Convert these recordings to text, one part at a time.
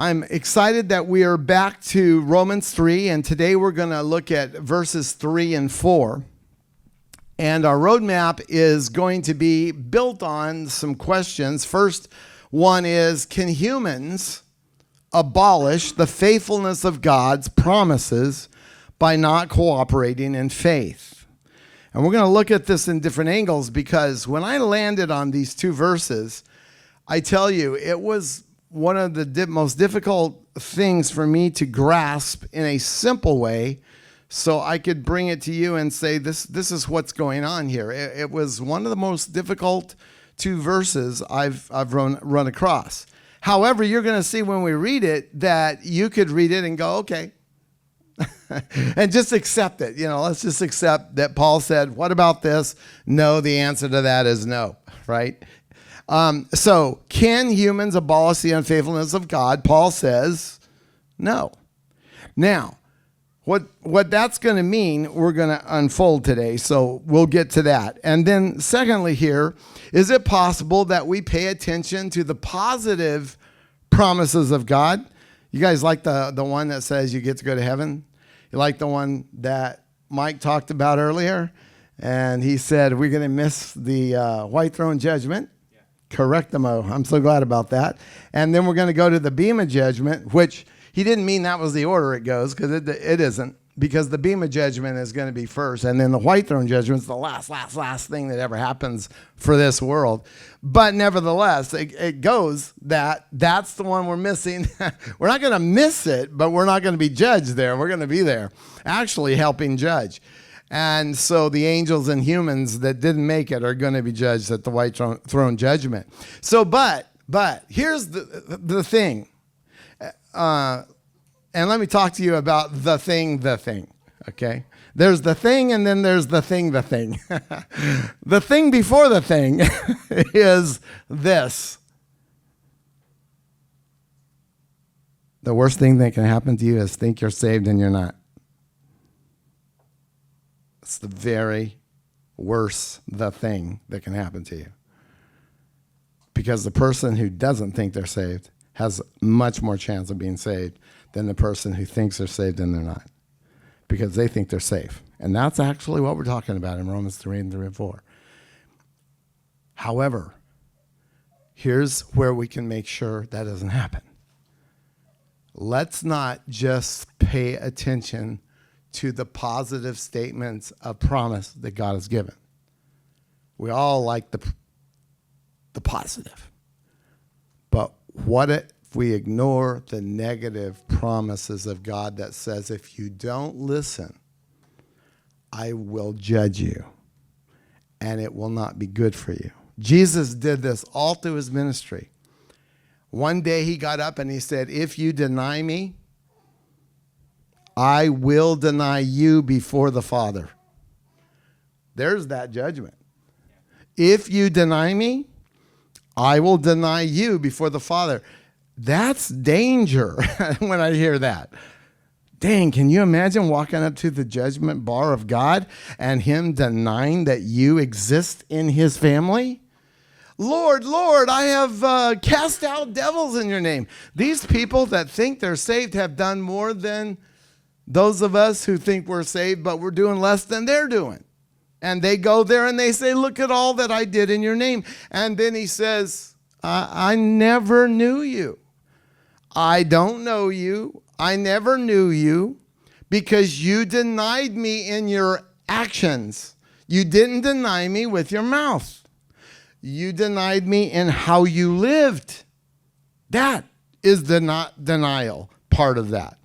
I'm excited that we are back to Romans 3, and today we're going to look at verses 3 and 4. And our roadmap is going to be built on some questions. First one is, can humans abolish the faithfulness of God's promises by not cooperating in faith? And we're going to look at this in different angles, because when I landed on these two verses, I tell you, it was one of the most difficult things for me to grasp in a simple way, so I could bring it to you and say, this is what's going on here. It was one of the most difficult two verses I've run across. However, you're going to see when we read it that you could read it and go, okay, and just accept it. Let's just accept that Paul said, what about this? No, the answer to that is no, right? So can humans abolish the unfaithfulness of God? Paul says no. Now, what that's going to mean, we're going to unfold today, so we'll get to that. And then secondly here, is it possible that we pay attention to the positive promises of God? You guys like the one that says you get to go to heaven? You like the one that Mike talked about earlier? And he said, we're going to miss the white throne judgment. Correctamo. I'm so glad about that. And then we're going to go to the Bema judgment, which he didn't mean that was the order it goes, because it isn't, because the Bema judgment is going to be first, and then the white throne judgment is the last thing that ever happens for this world. But nevertheless, it goes that's the one we're missing. We're not going to miss it, but we're not going to be judged there. We're going to be there actually helping judge. And so the angels and humans that didn't make it are going to be judged at the white throne judgment. So, but here's the thing. And let me talk to you about the thing, okay? There's the thing, and then there's the thing. The thing before the thing is this. The worst thing that can happen to you is think you're saved and you're not. It's the very worst thing that can happen to you. Because the person who doesn't think they're saved has much more chance of being saved than the person who thinks they're saved and they're not. Because they think they're safe. And that's actually what we're talking about in Romans 3 and 3 and 4. However, here's where we can make sure that doesn't happen. Let's not just pay attention to the positive statements of promise that God has given. We all like the positive. But what if we ignore the negative promises of God that says, if you don't listen, I will judge you, and it will not be good for you. Jesus did this all through his ministry. One day he got up and he said, if you deny me, I will deny you before the Father. There's that judgment. If you deny me, I will deny you before the Father. That's danger when I hear that. Dang, can you imagine walking up to the judgment bar of God and him denying that you exist in his family? Lord, I have cast out devils in your name. These people that think they're saved have done more than those of us who think we're saved, but we're doing less than they're doing. And they go there and they say, look at all that I did in your name. And then he says, I never knew you. I don't know you. I never knew you, because you denied me in your actions. You didn't deny me with your mouth. You denied me in how you lived. That is the not denial part of that.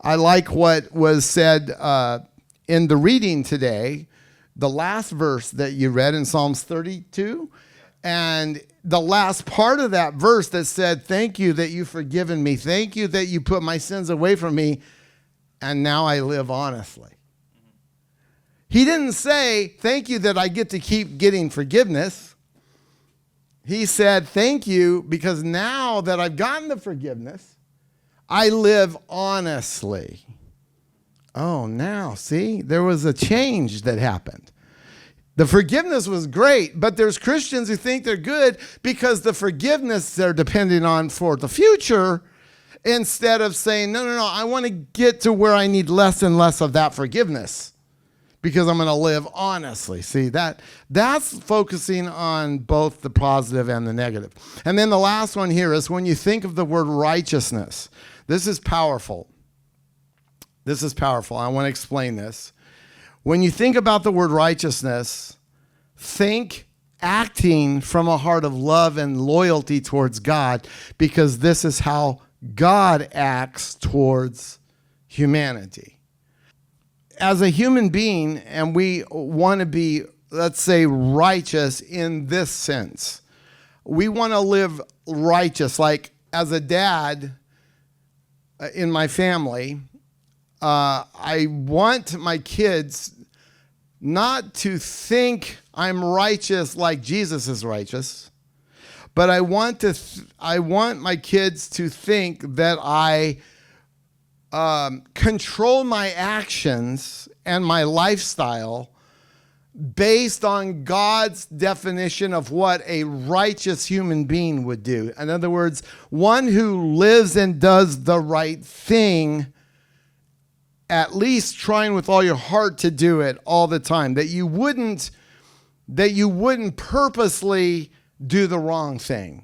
I like what was said in the reading today, the last verse that you read in Psalms 32, and the last part of that verse that said, thank you that you've forgiven me. Thank you that you put my sins away from me, and now I live honestly. He didn't say, thank you that I get to keep getting forgiveness. He said, thank you because now that I've gotten the forgiveness, I live honestly. Oh, now, see, there was a change that happened. The forgiveness was great, but there's Christians who think they're good because the forgiveness they're depending on for the future instead of saying, no, I want to get to where I need less and less of that forgiveness because I'm going to live honestly. See, that's focusing on both the positive and the negative. And then the last one here is when you think of the word righteousness. This is powerful. This is powerful. I want to explain this. When you think about the word righteousness, think acting from a heart of love and loyalty towards God, because this is how God acts towards humanity. As a human being, and we want to be, let's say, righteous in this sense. We want to live righteous. Like as a dad in my family, I want my kids not to think I'm righteous like Jesus is righteous, but I want my kids to think that I control my actions and my lifestyle based on God's definition of what a righteous human being would do. In other words, one who lives and does the right thing, at least trying with all your heart to do it all the time, that you wouldn't purposely do the wrong thing.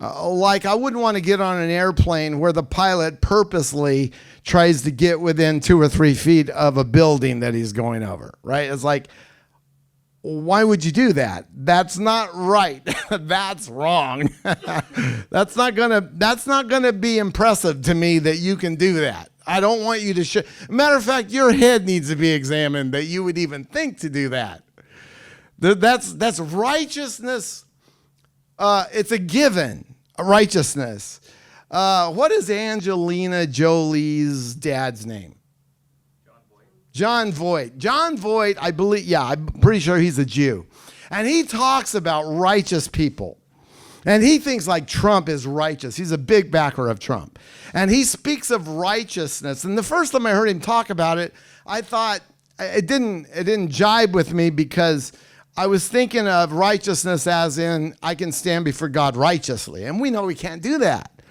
Like I wouldn't want to get on an airplane where the pilot purposely tries to get within 2 or 3 feet of a building that he's going over, right? It's like, why would you do that? That's not right. That's wrong. That's not gonna be impressive to me that you can do that. I don't want you to matter of fact, your head needs to be examined that you would even think to do that. That's righteousness. It's a given, righteousness. What is Angelina Jolie's dad's name? John Voight. John Voight, I believe, I'm pretty sure he's a Jew. And he talks about righteous people. And he thinks like Trump is righteous. He's a big backer of Trump. And he speaks of righteousness. And the first time I heard him talk about it, I thought it didn't jibe with me, because I was thinking of righteousness as in I can stand before God righteously. And we know we can't do that.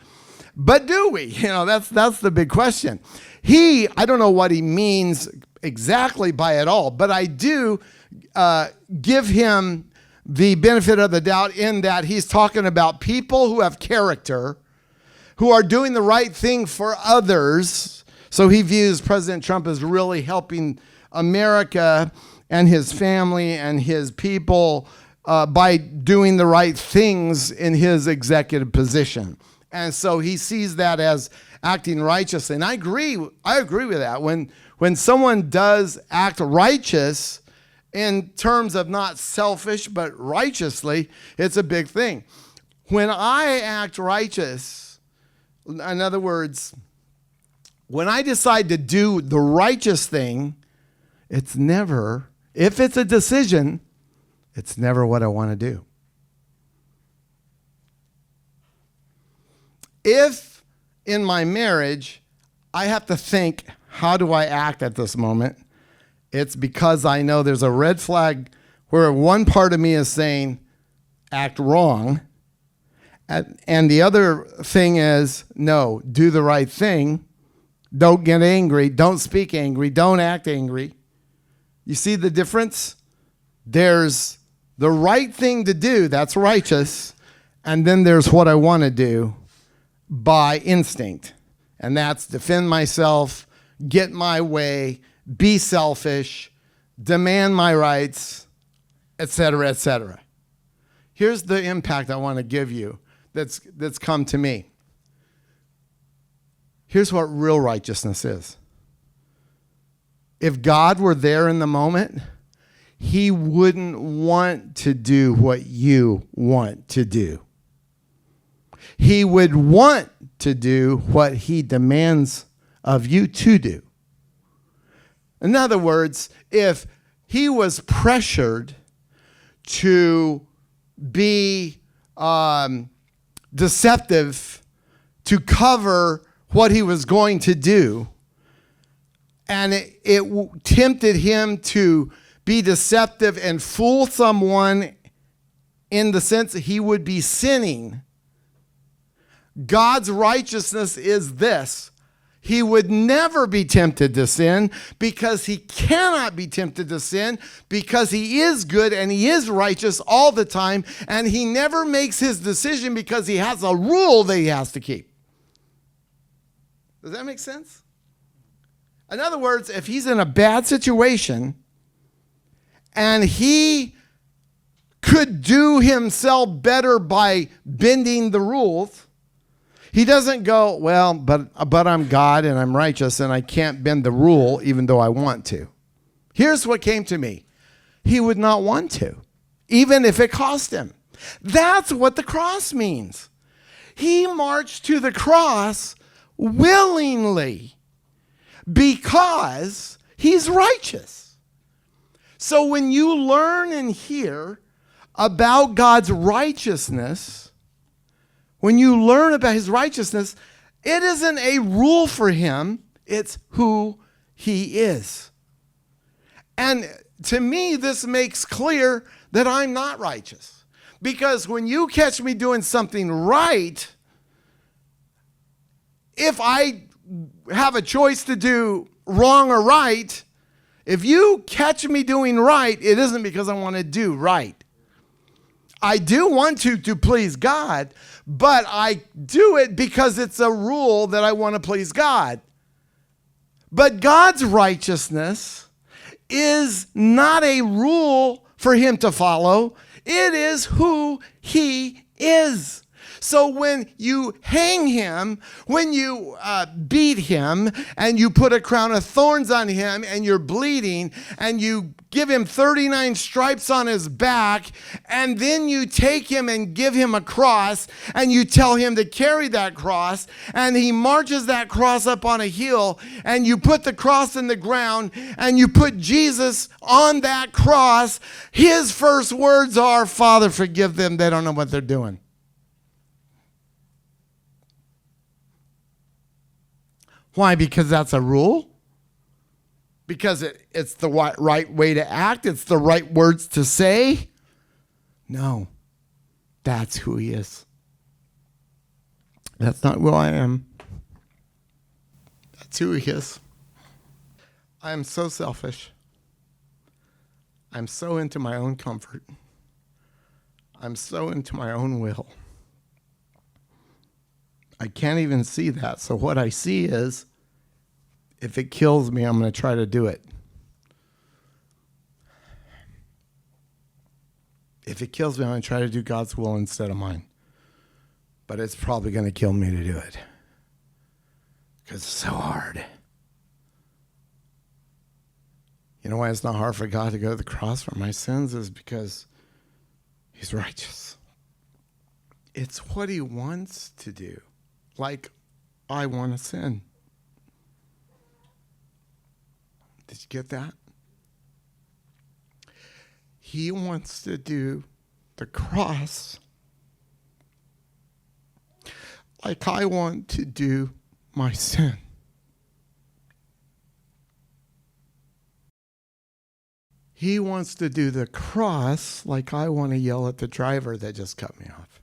But do we? That's the big question. I don't know what he means exactly by it all, but I do give him the benefit of the doubt in that he's talking about people who have character, who are doing the right thing for others. So he views President Trump as really helping America and his family and his people by doing the right things in his executive position. And so he sees that as acting righteously. And I agree with that. When someone does act righteous in terms of not selfish, but righteously, it's a big thing. When I act righteous, in other words, when I decide to do the righteous thing, it's never, if it's a decision, it's never what I want to do. If in my marriage, I have to think, how do I act at this moment? It's because I know there's a red flag where one part of me is saying, act wrong. And the other thing is, no, do the right thing. Don't get angry. Don't speak angry. Don't act angry. You see the difference? There's the right thing to do, that's righteous. And then there's what I want to do by instinct. And that's defend myself, get my way, be selfish, demand my rights, etc., etc. Here's the impact I want to give you that's come to me. Here's what real righteousness is. If God were there in the moment, he wouldn't want to do what you want to do. He would want to do what he demands of you to do. In other words, if he was pressured to be deceptive to cover what he was going to do, and it tempted him to be deceptive and fool someone in the sense that he would be sinning, God's righteousness is this. He would never be tempted to sin because he cannot be tempted to sin because he is good and he is righteous all the time, and he never makes his decision because he has a rule that he has to keep. Does that make sense? In other words, if he's in a bad situation and he could do himself better by bending the rules, he doesn't go, well, but I'm God and I'm righteous and I can't bend the rule even though I want to. Here's what came to me. He would not want to, even if it cost him. That's what the cross means. He marched to the cross willingly because he's righteous. So when you learn and hear about God's righteousness, when you learn about his righteousness, it isn't a rule for him. It's who he is. And to me, this makes clear that I'm not righteous. Because when you catch me doing something right, if I have a choice to do wrong or right, if you catch me doing right, it isn't because I want to do right. I do want to please God, but I do it because it's a rule that I want to please God. But God's righteousness is not a rule for him to follow. It is who he is. So when you hang him, when you beat him, and you put a crown of thorns on him, and you're bleeding, and you give him 39 stripes on his back, and then you take him and give him a cross, and you tell him to carry that cross, and he marches that cross up on a hill, and you put the cross in the ground, and you put Jesus on that cross, his first words are, Father, forgive them, they don't know what they're doing. Why? Because that's a rule? Because it's the right way to act? It's the right words to say? No. That's who he is. That's not who I am. That's who he is. I am so selfish. I'm so into my own comfort. I'm so into my own will. I can't even see that. So what I see is, if it kills me, I'm going to try to do it. If it kills me, I'm going to try to do God's will instead of mine. But it's probably going to kill me to do it. Because it's so hard. You know why it's not hard for God to go to the cross for my sins? Is because he's righteous. It's what he wants to do. Like, I want to sin. Did you get that? He wants to do the cross like I want to do my sin. He wants to do the cross like I want to yell at the driver that just cut me off.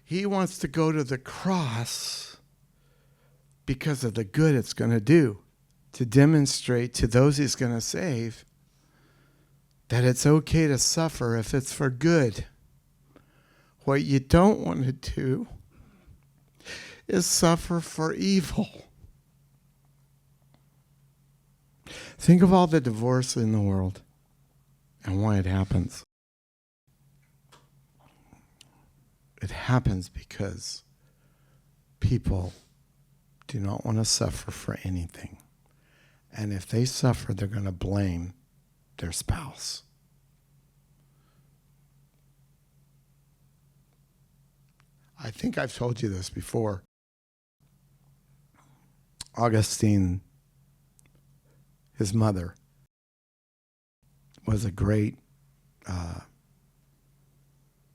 He wants to go to the cross because of the good it's going to do, to demonstrate to those he's going to save that it's okay to suffer if it's for good. What you don't want to do is suffer for evil. Think of all the divorce in the world and why it happens. It happens because people do not want to suffer for anything. And if they suffer, they're going to blame their spouse. I think I've told you this before. Augustine, his mother, was a great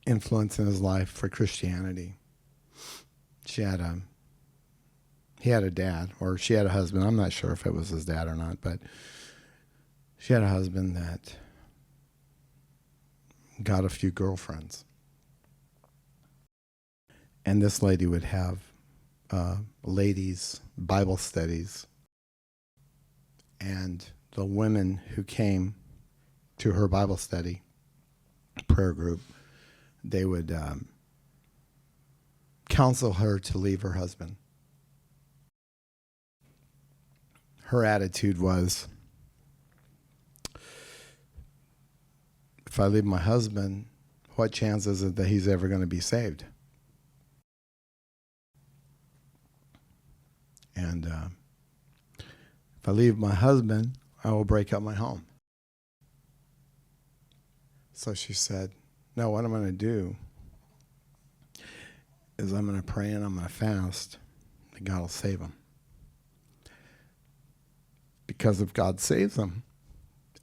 influence in his life for Christianity. He had a dad, or she had a husband. I'm not sure if it was his dad or not, but she had a husband that got a few girlfriends. And this lady would have ladies' Bible studies. And the women who came to her Bible study, prayer group, they would counsel her to leave her husband. Her attitude was, if I leave my husband, what chance is it that he's ever going to be saved? And if I leave my husband, I will break up my home. So she said, no, what I'm going to do is I'm going to pray and I'm going to fast that God will save him. Because if God saves him,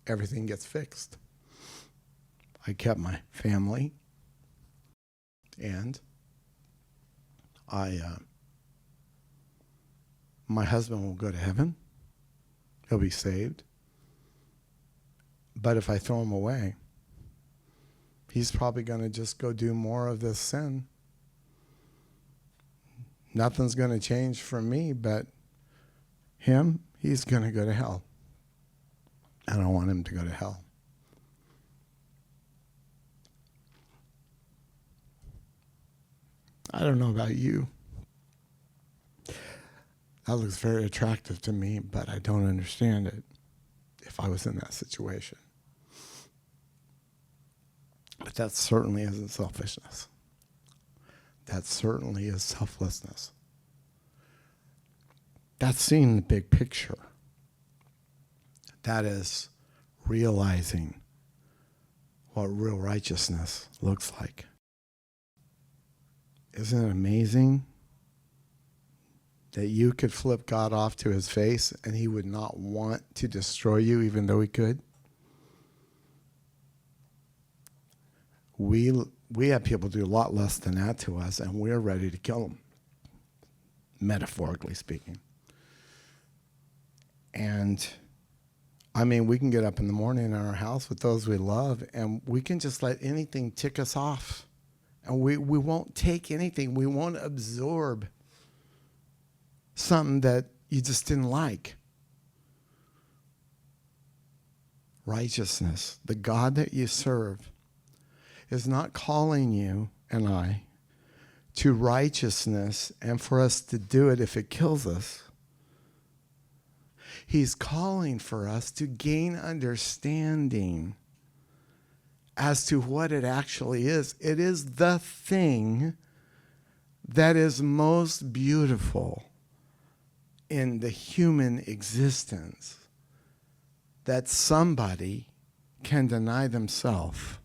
everything gets fixed. I kept my family, and my husband will go to heaven. He'll be saved. But if I throw him away, he's probably going to just go do more of this sin. Nothing's going to change for me, but him, he's going to go to hell. I don't want him to go to hell. I don't know about you. That looks very attractive to me, but I don't understand it if I was in that situation. But that certainly isn't selfishness. That certainly is selflessness. That's seeing the big picture. That is realizing what real righteousness looks like. Isn't it amazing that you could flip God off to his face and he would not want to destroy you even though he could? We have people do a lot less than that to us, and we're ready to kill them, metaphorically speaking. And I mean, we can get up in the morning in our house with those we love, and we can just let anything tick us off. And we won't take anything. We won't absorb something that you just didn't like. Righteousness, the God that you serve, is not calling you and I to righteousness and for us to do it if it kills us. He's calling for us to gain understanding as to what it actually is. It is the thing that is most beautiful in the human existence, that somebody can deny themselves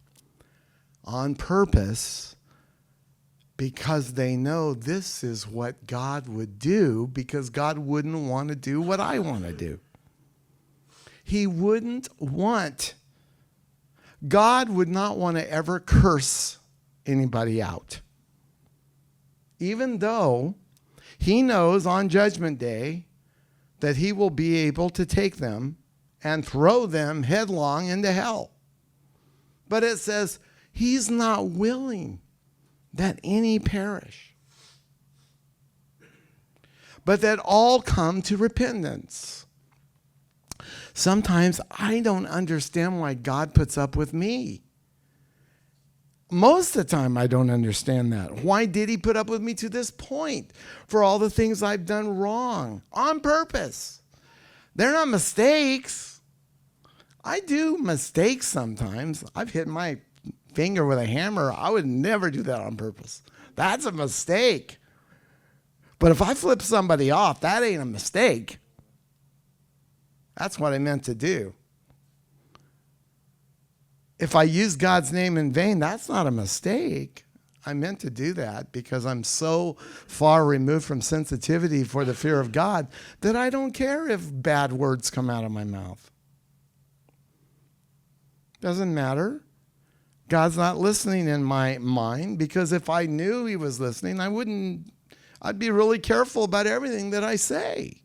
on purpose because they know this is what God would do, because God wouldn't want to do what I want to do. He wouldn't want, God would not want to ever curse anybody out. Even though he knows on Judgment Day that he will be able to take them and throw them headlong into hell. But it says he's not willing that any perish, but that all come to repentance. Sometimes I don't understand why God puts up with me. Most of the time I don't understand that. Why did he put up with me to this point for all the things I've done wrong on purpose? They're not mistakes. I do mistakes sometimes. I've hit my finger with a hammer. I would never do that on purpose. That's a mistake. But if I flip somebody off, that ain't a mistake. That's what I meant to do. If I use God's name in vain, that's not a mistake. I meant to do that because I'm so far removed from sensitivity for the fear of God that I don't care if bad words come out of my mouth. Doesn't matter. God's not listening in my mind, because if I knew he was listening, I'd be really careful about everything that I say.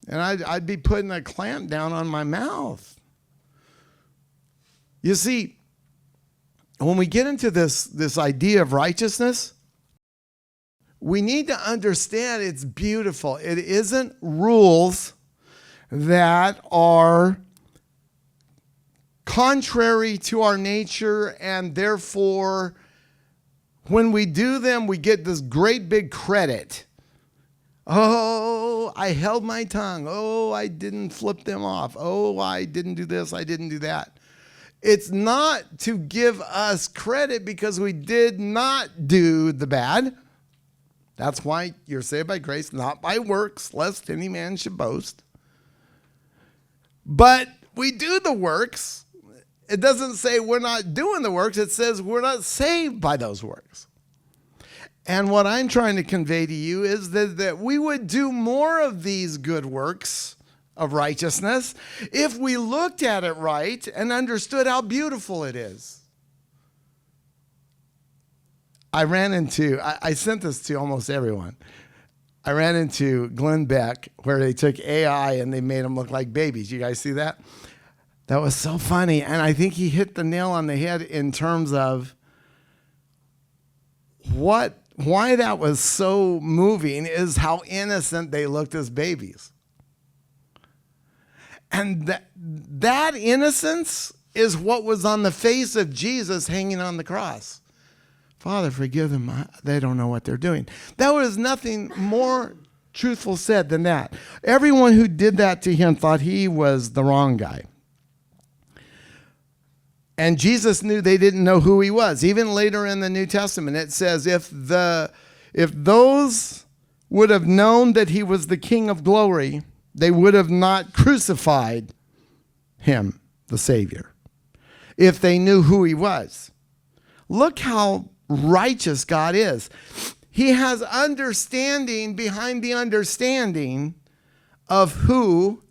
And I'd be putting a clamp down on my mouth. You see, when we get into this idea of righteousness, we need to understand it's beautiful. It isn't rules that are contrary to our nature, and therefore when we do them, we get this great big credit. Oh, I held my tongue. Oh, I didn't flip them off. Oh, I didn't do this. I didn't do that. It's not to give us credit because we did not do the bad. That's why you're saved by grace, not by works, lest any man should boast. But we do the works. It doesn't say we're not doing the works. It says we're not saved by those works. And what I'm trying to convey to you is that we would do more of these good works of righteousness if we looked at it right and understood how beautiful it is. I sent this to almost everyone. I ran into Glenn Beck where they took AI and they made them look like babies. You guys see that? That was so funny. And I think he hit the nail on the head in terms of why that was so moving is how innocent they looked as babies. And that innocence is what was on the face of Jesus hanging on the cross. Father, forgive them. They don't know what they're doing. There was nothing more truthful said than that. Everyone who did that to him thought he was the wrong guy. And Jesus knew they didn't know who he was. Even later in the New Testament, it says, if those would have known that he was the King of glory, they would have not crucified him, the Savior, if they knew who he was. Look how righteous God is. He has understanding behind the understanding of who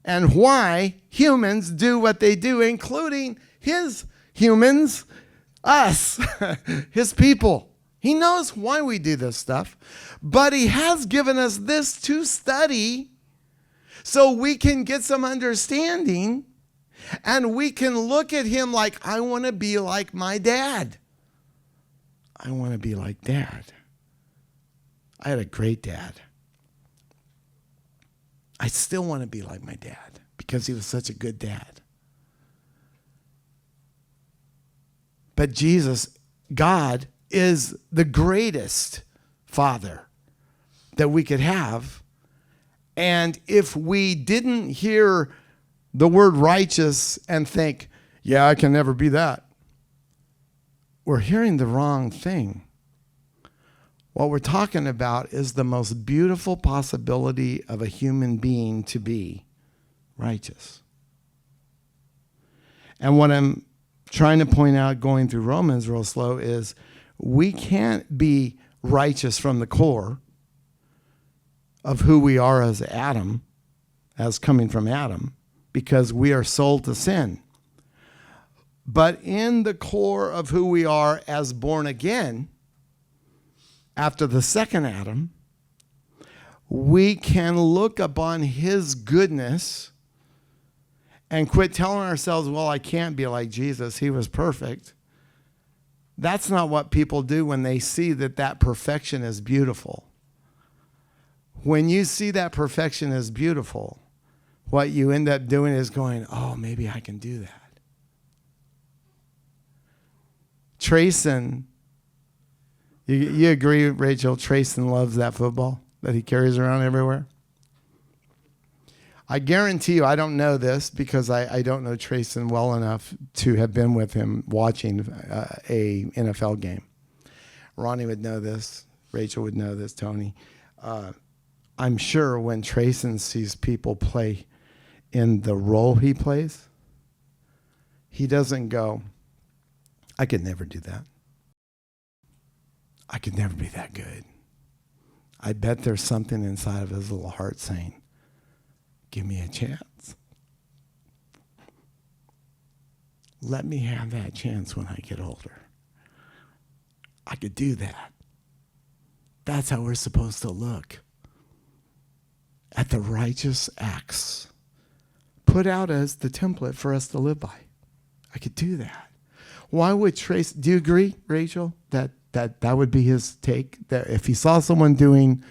and why humans do what they do, including his humans, us, his people. He knows why we do this stuff, but he has given us this to study so we can get some understanding and we can look at him like, I want to be like my dad. I want to be like Dad. I had a great dad. I still want to be like my dad because he was such a good dad. But Jesus, God, is the greatest father that we could have. And if we didn't hear the word righteous and think, yeah, I can never be that, we're hearing the wrong thing. What we're talking about is the most beautiful possibility of a human being to be righteous. And what I'm trying to point out going through Romans real slow is we can't be righteous from the core of who we are as Adam, as coming from Adam, because we are sold to sin. But in the core of who we are as born again, after the second Adam, we can look upon his goodness and quit telling ourselves, well, I can't be like Jesus. He was perfect. That's not what people do when they see that perfection is beautiful. When you see that perfection is beautiful, what you end up doing is going, oh, maybe I can do that. Trayson, you agree, Rachel, Trayson loves that football that he carries around everywhere? I guarantee you, I don't know this because I don't know Trayson well enough to have been with him watching a NFL game. Ronnie would know this. Rachel would know this, Tony. I'm sure when Trayson sees people play in the role he plays, he doesn't go, I could never do that. I could never be that good. I bet there's something inside of his little heart saying, give me a chance. Let me have that chance when I get older. I could do that. That's how we're supposed to look at the righteous acts put out as the template for us to live by. I could do that. Why would Trace, do you agree, Rachel, that That would be his take. That if he saw someone doing,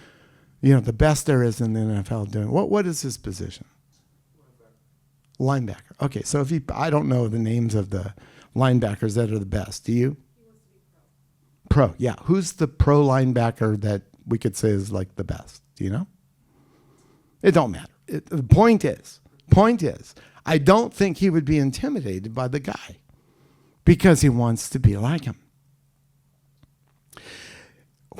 the best there is in the NFL doing, what is his position? Linebacker. Okay, so I don't know the names of the linebackers that are the best. Do you? He wants to be pro. Pro, yeah. Who's the pro linebacker that we could say is like the best? Do you know? It don't matter. The point is, I don't think he would be intimidated by the guy because he wants to be like him.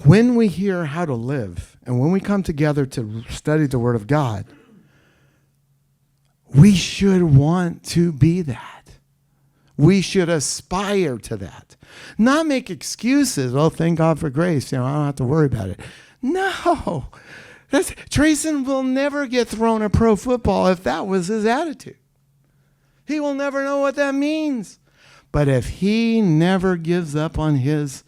When we hear how to live and when we come together to study the Word of God, we should want to be that. We should aspire to that. Not make excuses. Oh, thank God for grace. I don't have to worry about it. No. Trayson will never get thrown a pro football if that was his attitude. He will never know what that means. But if he never gives up on his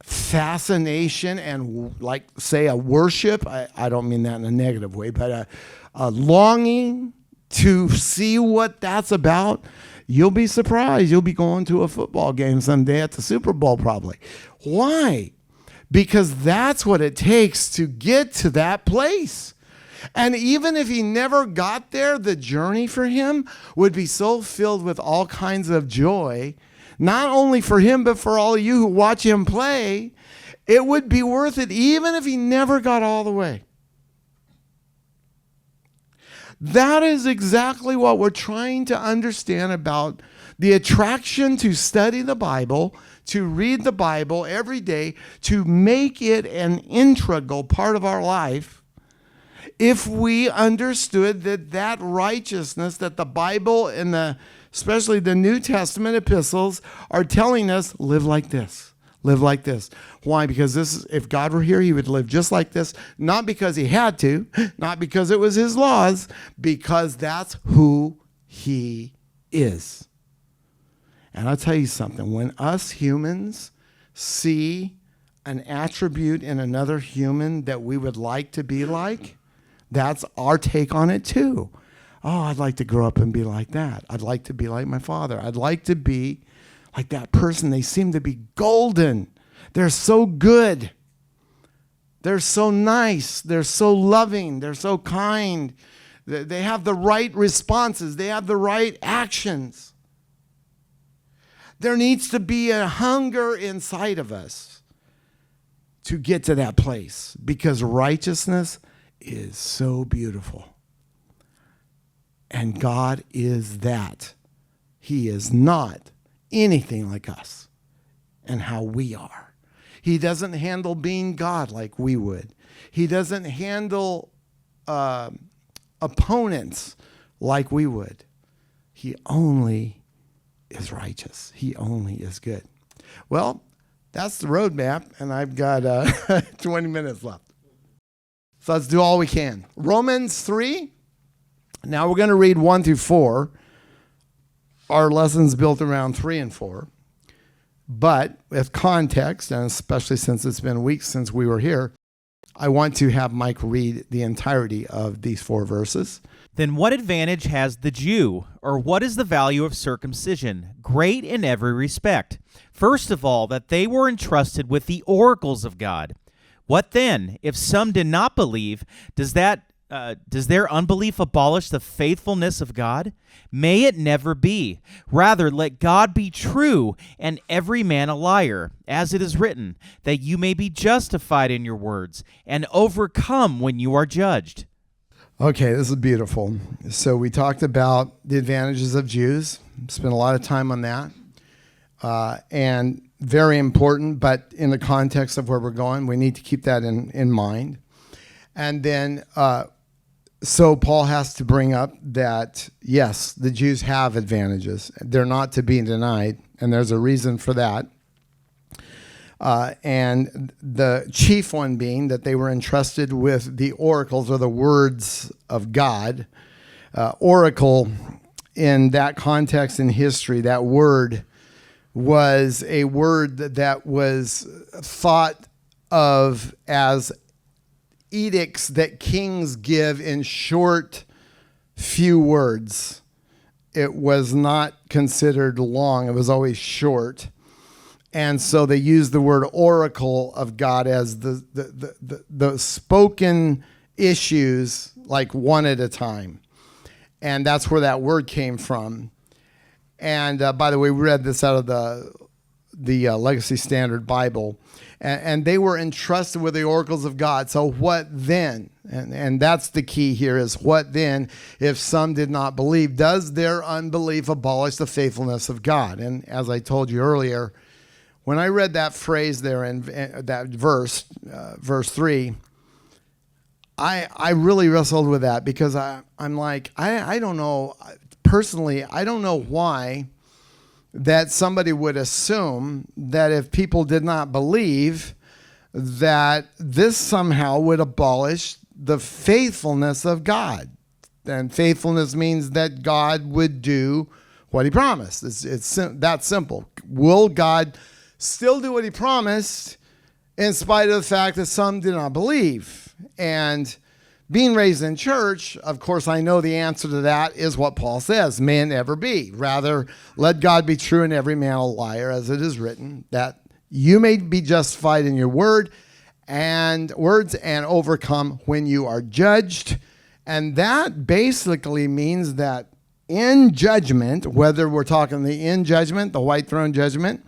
fascination and, like, say, a worship, I don't mean that in a negative way, but a longing to see what that's about, you'll be surprised. You'll be going to a football game someday at the Super Bowl probably. Why? Because that's what it takes to get to that place. And even if he never got there, the journey for him would be so filled with all kinds of joy, not only for him, but for all of you who watch him play. It would be worth it even if he never got all the way. That is exactly what we're trying to understand about the attraction to study the Bible, to read the Bible every day, to make it an integral part of our life. If we understood that righteousness that the Bible and especially the New Testament epistles are telling us, live like this. Live like this. Why? Because if God were here, he would live just like this. Not because he had to, not because it was his laws, because that's who he is. And I'll tell you something. When us humans see an attribute in another human that we would like to be like, that's our take on it too. Oh, I'd like to grow up and be like that. I'd like to be like my father. I'd like to be like that person. They seem to be golden. They're so good. They're so nice. They're so loving. They're so kind. They have the right responses. They have the right actions. There needs to be a hunger inside of us to get to that place because righteousness is so beautiful. And God is that. He is not anything like us and how we are. He doesn't handle being God like we would. He doesn't handle opponents like we would. He only is righteous. He only is good. Well, that's the roadmap, and I've got 20 minutes left. So let's do all we can. Romans 3. Now we're going to read 1 through 4. Our lesson's built around 3 and 4. But with context, and especially since it's been weeks since we were here, I want to have Mike read the entirety of these 4 verses. Then what advantage has the Jew, or what is the value of circumcision? Great in every respect. First of all, that they were entrusted with the oracles of God. What then? If some did not believe, does their unbelief abolish the faithfulness of God? May it never be. Rather, let God be true and every man a liar, as it is written, that you may be justified in your words and overcome when you are judged. Okay, this is beautiful. So we talked about the advantages of Jews. Spent a lot of time on that. And very important, but in the context of where we're going, we need to keep that in mind. And then, so Paul has to bring up that, yes, the Jews have advantages. They're not to be denied, and there's a reason for that. And the chief one being that they were entrusted with the oracles or the words of God. Oracle, in that context in history, that word was a word that was thought of as edicts that kings give in short, few words. It was not considered long. It was always short. And so they use the word oracle of God as the spoken issues, like one at a time. And that's where that word came from. And by the way, we read this out of the Legacy Standard Bible. And they were entrusted with the oracles of God. So what then? And that's the key here is what then if some did not believe? Does their unbelief abolish the faithfulness of God? And as I told you earlier, when I read that phrase there in that verse 3, I really wrestled with that because I'm like, I don't know, personally, I don't know why that somebody would assume that if people did not believe, that this somehow would abolish the faithfulness of God. And faithfulness means that God would do what he promised. It's that simple. Will God still do what he promised in spite of the fact that some did not believe? And being raised in church, of course, I know the answer to that is what Paul says, may it never be. Rather, let God be true and every man a liar, as it is written, that you may be justified in your words and overcome when you are judged. And that basically means that in judgment, whether we're talking the in judgment, the white throne judgment,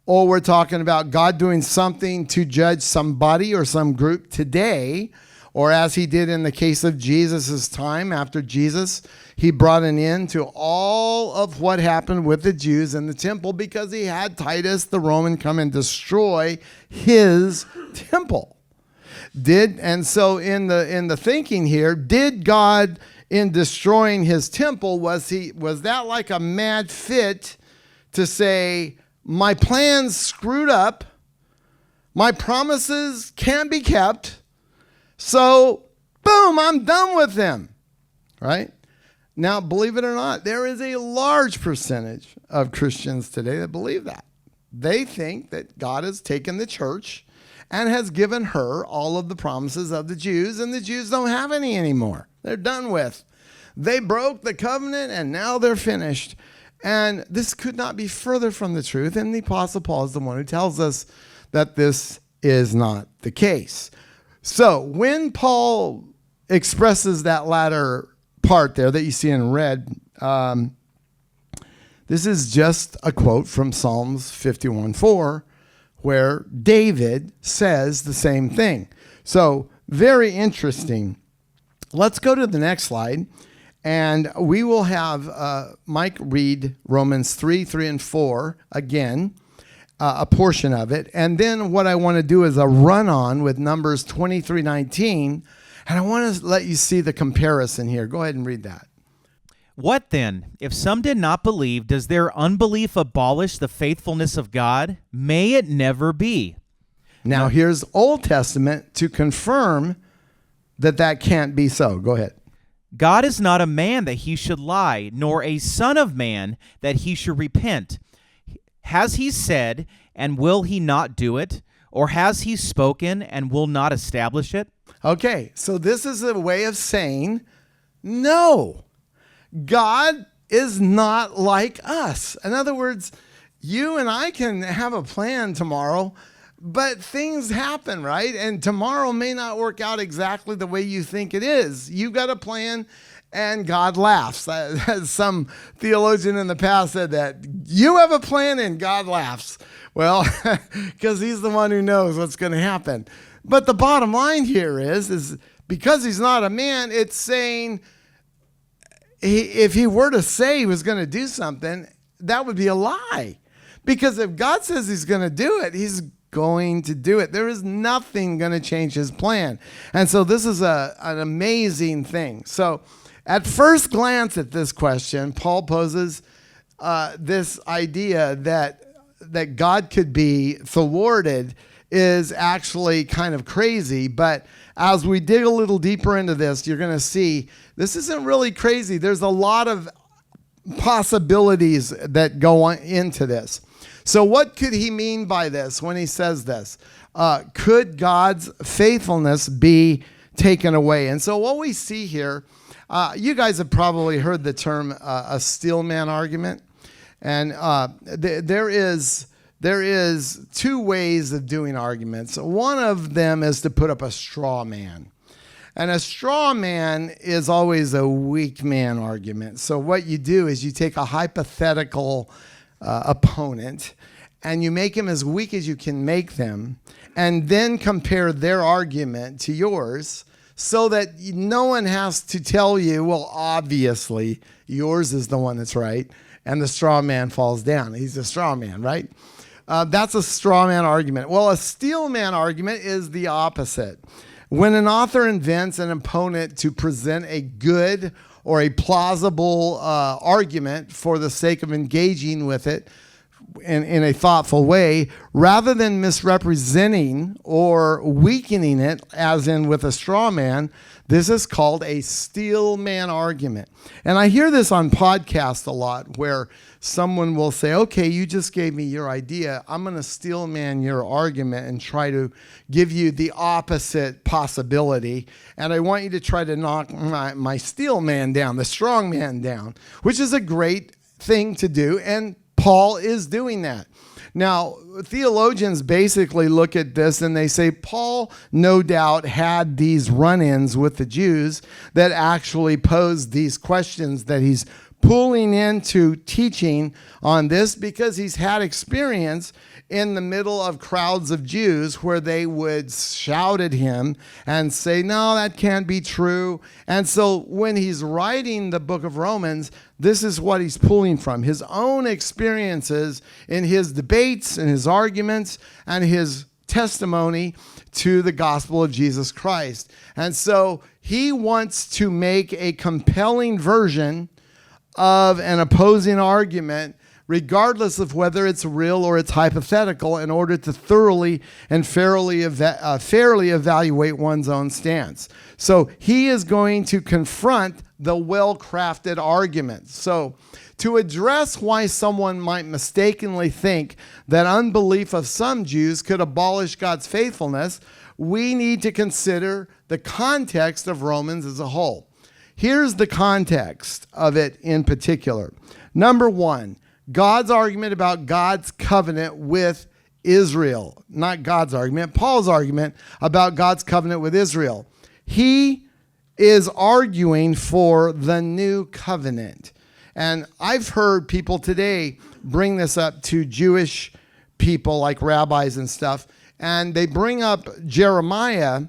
or we're talking about God doing something to judge somebody or some group today, or as he did in the case of Jesus' time, after Jesus, he brought an end to all of what happened with the Jews in the temple because he had Titus, the Roman, come and destroy his temple. And so in the thinking here, did God, in destroying his temple, was that like a mad fit to say, my plans screwed up, my promises can't be kept, so, boom, I'm done with them, right? Now, believe it or not, there is a large percentage of Christians today that believe that. They think that God has taken the church and has given her all of the promises of the Jews, and the Jews don't have any anymore. They're done with. They broke the covenant, and now they're finished. And this could not be further from the truth, and the Apostle Paul is the one who tells us that this is not the case. So when Paul expresses that latter part there that you see in red, this is just a quote from Psalms 51:4, where David says the same thing. So very interesting. Let's go to the next slide, and we will have Mike read Romans 3 and 4 again. A portion of it. And then what I want to do is a run-on with Numbers 23:19, and I want to let you see the comparison here. Go ahead and read that. What then? If some did not believe, does their unbelief abolish the faithfulness of God? May it never be. Now here's Old Testament to confirm that can't be so. Go ahead. God is not a man that he should lie, nor a son of man that he should repent. Has he said, and will he not do it? Or has he spoken, and will not establish it? Okay, so this is a way of saying, no, God is not like us. In other words, you and I can have a plan tomorrow, but things happen, right? And tomorrow may not work out exactly the way you think it is. You've got a plan, and God laughs. As some theologian in the past said that, you have a plan and God laughs. Well, because he's the one who knows what's going to happen. But the bottom line here is because he's not a man, it's saying if he were to say he was going to do something, that would be a lie. Because if God says he's going to do it, he's going to do it. There is nothing going to change his plan. And so this is an amazing thing. So at first glance at this question, Paul poses this idea that God could be thwarted is actually kind of crazy. But as we dig a little deeper into this, you're going to see this isn't really crazy. There's a lot of possibilities that go on into this. So what could he mean by this when he says this? Could God's faithfulness be taken away? And so what we see here, you guys have probably heard the term a steel man argument. And there is there is two ways of doing arguments. One of them is to put up a straw man. And a straw man is always a weak man argument. So what you do is you take a hypothetical opponent and you make him as weak as you can make them, and then compare their argument to yours so that no one has to tell you, well, obviously yours is the one that's right, and the straw man falls down. He's a straw man, right? That's a straw man argument. Well, a steel man argument is the opposite. When an author invents an opponent to present a good or a plausible argument for the sake of engaging with it in a thoughtful way, rather than misrepresenting or weakening it, as in with a straw man, this is called a steel man argument. And I hear this on podcasts a lot, where someone will say, okay, you just gave me your idea. I'm going to steel man your argument and try to give you the opposite possibility. And I want you to try to knock my steel man down, the strong man down, which is a great thing to do. And Paul is doing that. Now, theologians basically look at this and they say Paul no doubt had these run-ins with the Jews that actually posed these questions that he's pulling into teaching on this, because he's had experience in the middle of crowds of Jews where they would shout at him and say, no, that can't be true. And so when he's writing the book of Romans, this is what he's pulling from: his own experiences in his debates and his arguments and his testimony to the gospel of Jesus Christ. And so he wants to make a compelling version of an opposing argument, regardless of whether it's real or it's hypothetical, in order to thoroughly and fairly evaluate one's own stance. So he is going to confront the well-crafted argument. So to address why someone might mistakenly think that unbelief of some Jews could abolish God's faithfulness, we need to consider the context of Romans as a whole. Here's the context of it in particular. Number one, God's argument about God's covenant with Israel. Not God's argument, Paul's argument about God's covenant with Israel. He is arguing for the new covenant. And I've heard people today bring this up to Jewish people like rabbis and stuff, and they bring up Jeremiah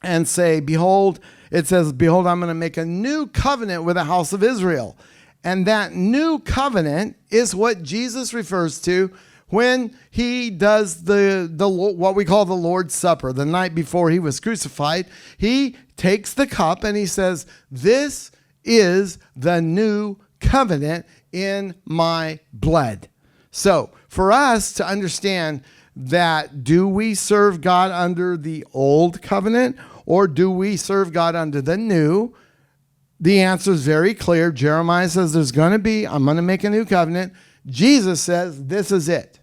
and say, behold, it says, behold, I'm going to make a new covenant with the house of Israel. And that new covenant is what Jesus refers to when he does the what we call the Lord's Supper. The night before he was crucified, he takes the cup and he says, this is the new covenant in my blood. So for us to understand that, do we serve God under the old covenant or do we serve God under the new? The answer is very clear. Jeremiah says I'm going to make a new covenant. Jesus says this is it.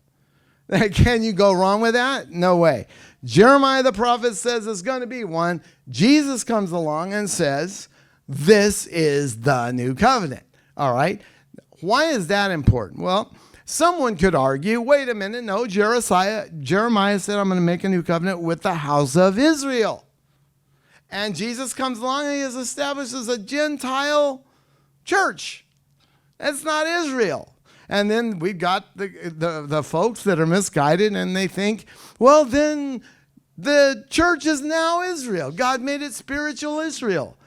Can you go wrong with that? No way. Jeremiah the prophet says there's going to be one. Jesus comes along and says this is the new covenant. All right. Why is that important? Well, someone could argue, wait a minute, no, Jeremiah said I'm going to make a new covenant with the house of Israel. And Jesus comes along and he establishes a Gentile church. That's not Israel. And then we've got the folks that are misguided and they think, well, then the church is now Israel. God made it spiritual Israel.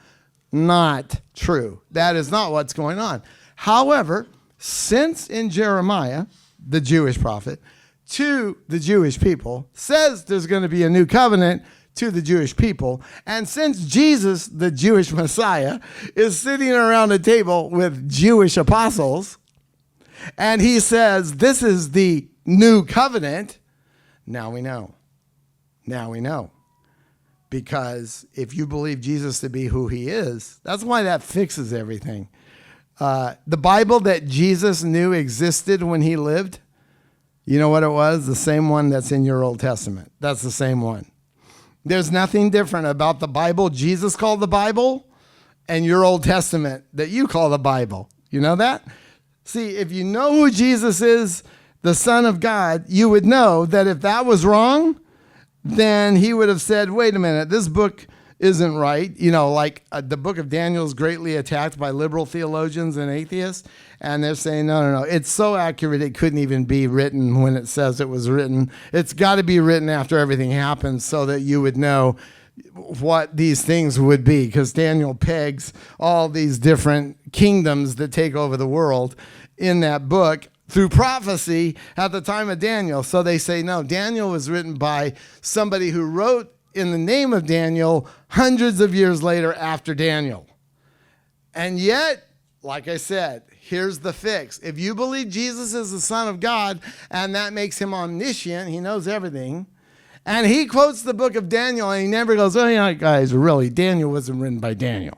Not true. That is not what's going on. However, since in Jeremiah, the Jewish prophet, to the Jewish people, says there's going to be a new covenant to the Jewish people, and since Jesus, the Jewish Messiah, is sitting around a table with Jewish apostles, and he says this is the new covenant, now we know. Now we know. Because if you believe Jesus to be who he is, that's why that fixes everything. The Bible that Jesus knew existed when he lived, you know what it was? The same one that's in your Old Testament. That's the same one. There's nothing different about the Bible Jesus called the Bible and your Old Testament that you call the Bible. You know that? See, if you know who Jesus is, the Son of God, you would know that if that was wrong, then he would have said, wait a minute, this book isn't right. You know, like the book of Daniel is greatly attacked by liberal theologians and atheists. And they're saying, no. It's so accurate it couldn't even be written when it says it was written. It's got to be written after everything happens so that you would know what these things would be. Because Daniel pegs all these different kingdoms that take over the world in that book through prophecy at the time of Daniel. So they say, no, Daniel was written by somebody who wrote in the name of Daniel hundreds of years later after Daniel. And yet, like I said, here's the fix. If you believe Jesus is the Son of God and that makes him omniscient, he knows everything, and he quotes the book of Daniel and he never goes, oh yeah, guys, really, Daniel wasn't written by Daniel.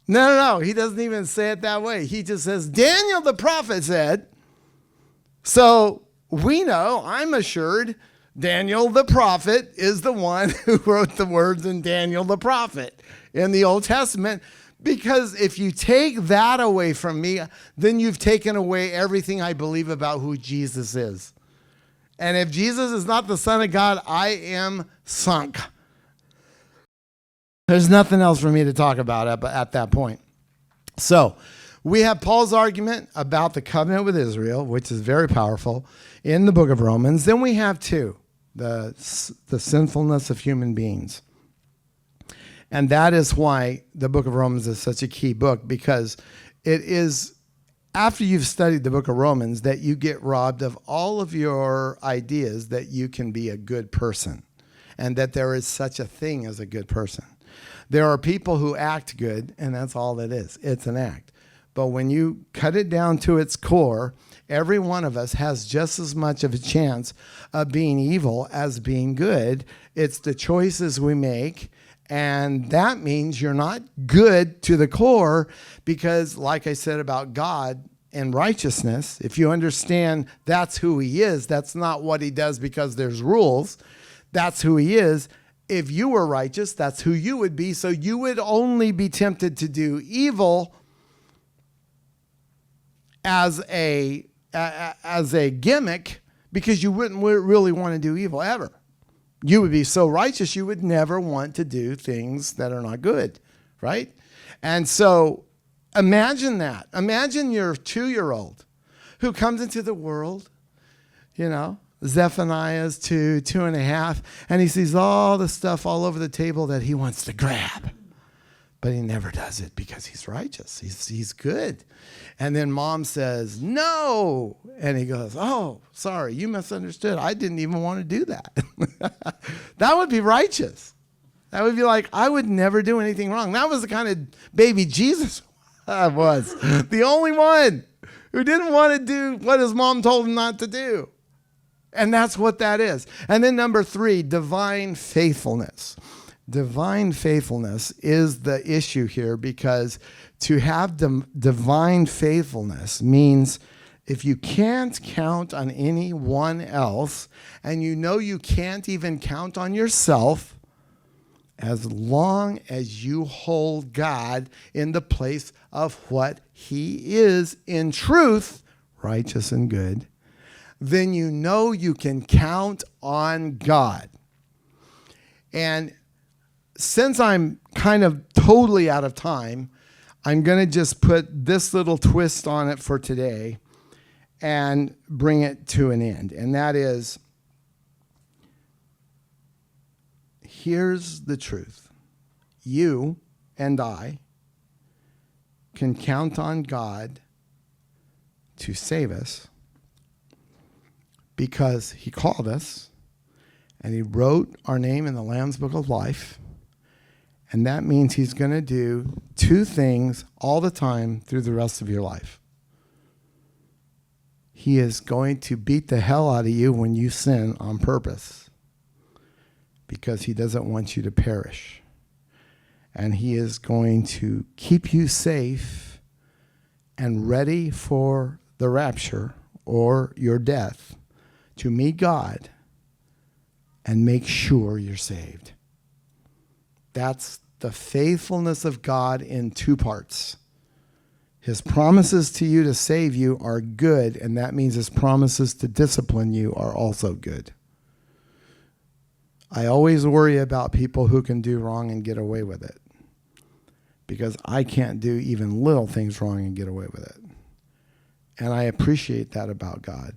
No. He doesn't even say it that way. He just says, Daniel the prophet said. So we know, I'm assured, Daniel the prophet is the one who wrote the words in Daniel the prophet in the Old Testament. Because if you take that away from me, then you've taken away everything I believe about who Jesus is. And if Jesus is not the Son of God, I am sunk. There's nothing else for me to talk about at that point. So we have Paul's argument about the covenant with Israel, which is very powerful, in the book of Romans. Then we have the sinfulness of human beings. And that is why the book of Romans is such a key book, because it is after you've studied the book of Romans that you get robbed of all of your ideas that you can be a good person and that there is such a thing as a good person. There are people who act good, and that's all it is. It's an act. But when you cut it down to its core, every one of us has just as much of a chance of being evil as being good. It's the choices we make. And that means you're not good to the core because, like I said about God and righteousness, if you understand that's who he is, that's not what he does because there's rules. That's who he is. If you were righteous, that's who you would be. So you would only be tempted to do evil as a gimmick because you wouldn't really want to do evil ever. You would be so righteous, you would never want to do things that are not good, right? And so imagine that. Imagine your 2-year-old who comes into the world, Zephaniah's 2.5, and he sees all the stuff all over the table that he wants to grab. But he never does it because he's righteous. He's good. And then mom says, no. And he goes, oh, sorry, you misunderstood. I didn't even want to do that. That would be righteous. That would be like, I would never do anything wrong. That was the kind of baby Jesus I was. The only one who didn't want to do what his mom told him not to do. And that's what that is. And then number 3, divine faithfulness. Divine faithfulness is the issue here because to have divine faithfulness means if you can't count on anyone else and you can't even count on yourself, as long as you hold God in the place of what he is in truth, righteous and good, then you can count on God. And since I'm kind of totally out of time, I'm going to just put this little twist on it for today and bring it to an end. And that is, here's the truth. You and I can count on God to save us because he called us and he wrote our name in the Lamb's Book of Life. And that means he's going to do 2 things all the time through the rest of your life. He is going to beat the hell out of you when you sin on purpose because he doesn't want you to perish. And he is going to keep you safe and ready for the rapture or your death to meet God and make sure you're saved. That's the faithfulness of God in 2 parts. His promises to you to save you are good, and that means his promises to discipline you are also good. I always worry about people who can do wrong and get away with it, because I can't do even little things wrong and get away with it. And I appreciate that about God.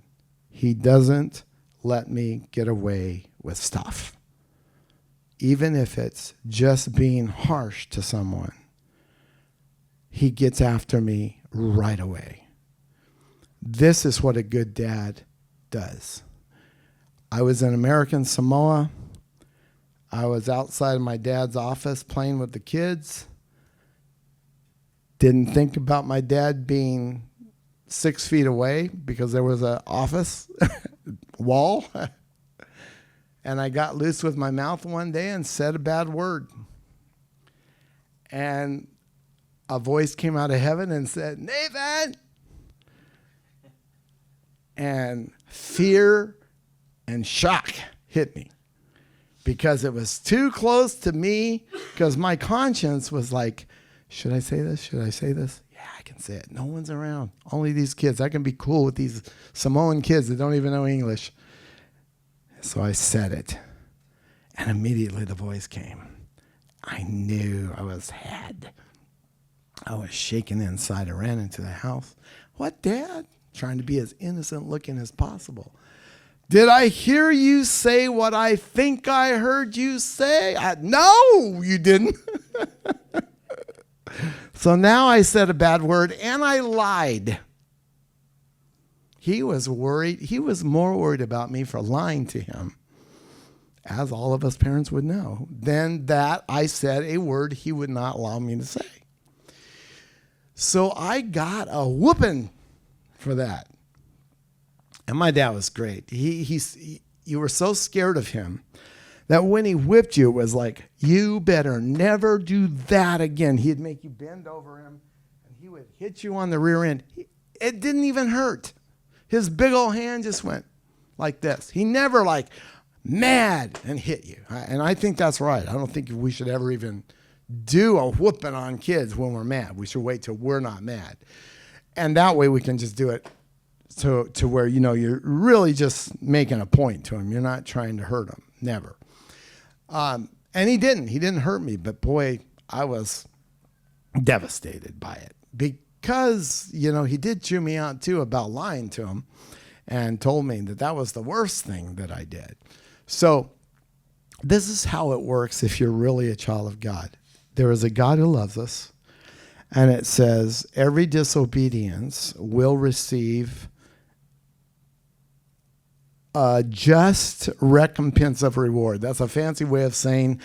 He doesn't let me get away with stuff, even if it's just being harsh to someone. He gets after me right away. This is what a good dad does. I was in American Samoa. I was outside of my dad's office playing with the kids. Didn't think about my dad being 6 feet away because there was an office wall. And I got loose with my mouth one day and said a bad word. And a voice came out of heaven and said, "Nathan!" And fear and shock hit me because it was too close to me, because my conscience was like, should I say this? Should I say this? Yeah, I can say it. No one's around. Only these kids. I can be cool with these Samoan kids that don't even know English. So I said it. And immediately the voice came. I knew I was had. I was shaking inside. I ran into the house. "What, Dad?" Trying to be as innocent looking as possible. "Did I hear you say what I think I heard you say?" "No, you didn't." So now I said a bad word and I lied. He was worried. He was more worried about me for lying to him, as all of us parents would know, than that I said a word he would not allow me to say. So I got a whooping for that. And my dad was great. You were so scared of him that when he whipped you, it was like, you better never do that again. He'd make you bend over him, and he would hit you on the rear end. It didn't even hurt. His big old hand just went like this. He never like mad and hit you. And I think that's right. I don't think we should ever even do a whooping on kids when we're mad. We should wait till we're not mad. And that way we can just do it to where, you're really just making a point to him. You're not trying to hurt him. Never. And he didn't. He didn't hurt me. But boy, I was devastated by it. Because, he did chew me out too about lying to him and told me that was the worst thing that I did. So this is how it works if you're really a child of God. There is a God who loves us, and it says every disobedience will receive a just recompense of reward. That's a fancy way of saying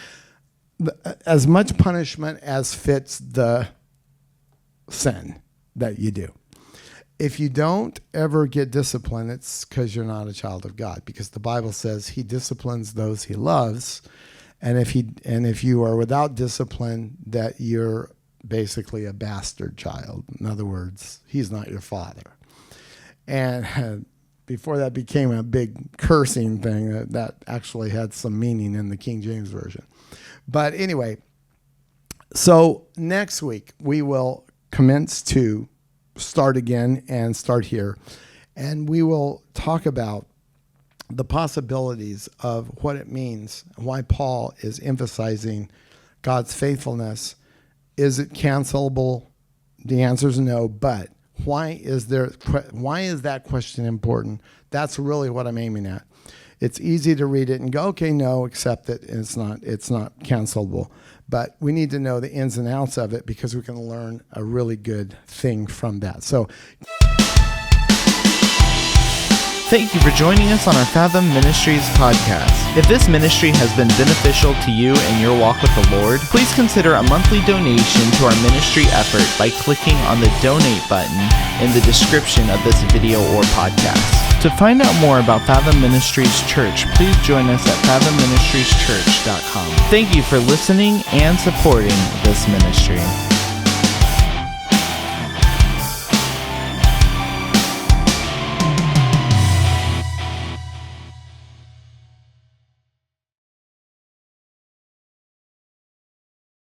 as much punishment as fits the sin that you do. If you don't ever get disciplined, it's because you're not a child of God, because the Bible says he disciplines those he loves. And if you are without discipline, that you're basically a bastard child. In other words, he's not your father. And before that became a big cursing thing, that actually had some meaning in the King James Version. But anyway, so next week we will commence to start again and start here. And we will talk about the possibilities of what it means, why Paul is emphasizing God's faithfulness. Is it cancelable? The answer is no, but why is that question important? That's really what I'm aiming at. It's easy to read it and go, okay, no, accept it. And it's not cancelable. But we need to know the ins and outs of it, because we can learn a really good thing from that. So thank you for joining us on our Fathom Ministries podcast. If this ministry has been beneficial to you in your walk with the Lord, please consider a monthly donation to our ministry effort by clicking on the donate button in the description of this video or podcast. To find out more about Fathom Ministries Church, please join us at fathomministrieschurch.com. Thank you for listening and supporting this ministry.